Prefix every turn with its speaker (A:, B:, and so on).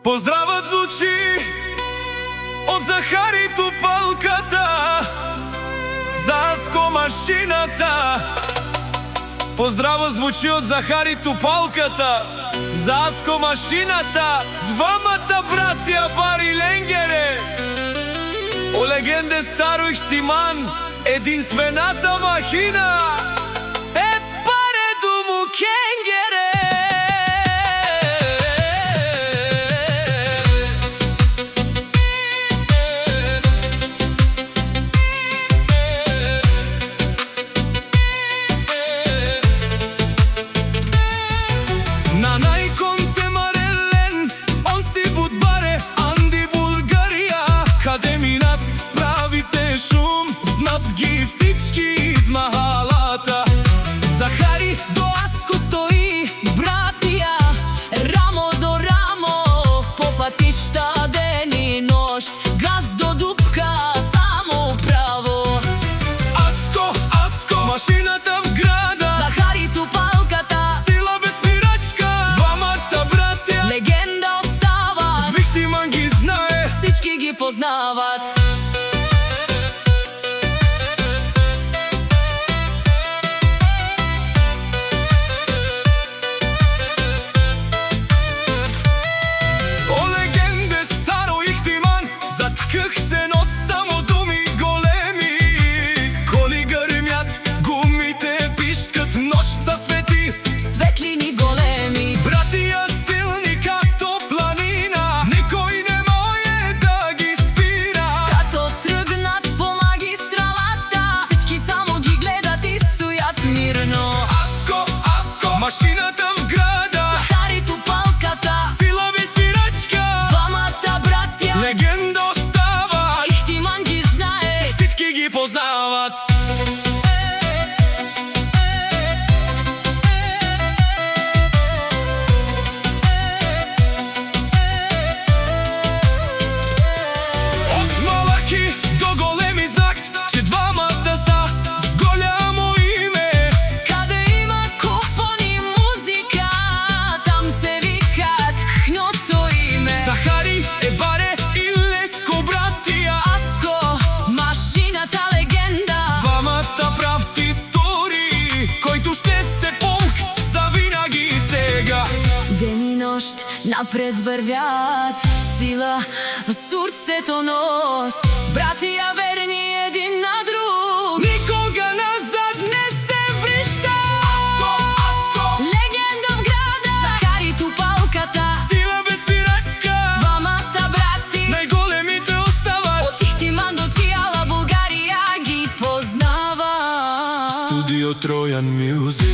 A: Поздравот звучи од Захари Тупалката, за Аско машината. Поздравот звучи од Захари Тупалката, за Аско машината. Двамата братја Бари Ленгере, о легенде Старо Ихтиман, единствената махина е Пареду му Кенгере. На најконте Марелен, он си будбаре, Анди Булгарија, каде минат прави се шум, знат ги всички из махалата.
B: Захари до Аско стои, братија, рамо до рамо, по патишта ден и нощ, газ до дупка, само право.
A: Аско, Аско, машината в града,
B: Захари Тупалката,
A: сила без спирачка. Двамата братја,
B: легенда остават,
A: Ихтиман ги знае,
B: всички ги познават.
A: о легенде Старо Ихтиман, затках се нос само думи големи. Коли грмят, гумите пишкат, нощта свети,
B: Светлини големи,
A: братија силни както планина, никој не може да ги спира.
B: като тръгнат по магистралата, всички само ги гледат и стоят мирно.
A: Аско, Аско, машината в града,
B: Захари Тупалката,
A: сила без спирачка.
B: двамата братја,
A: Легенда остава,
B: Ихтиман ги знае,
A: всички ги познават. Од малаки до големи знак, че двамата са с голямо име.
B: Каде има купони музика, там се викат хното име.
A: Захари е Баре и Леско братија,
B: Аско, машината легенда,
A: двамата правти истории, којто ще се помнат завинаги сега.
B: ден и нощ напред вървят, сила в сърцето нос, братия верни един на друг.
A: Никога назад не се връща. Аско,
B: Легенда в града, Захари Тупалката,
A: сила без спирачка.
B: двамата брати,
A: Най-големите остават,
B: от Ихтиман до цяла България ги познава.
A: Студио Троян Мюзик.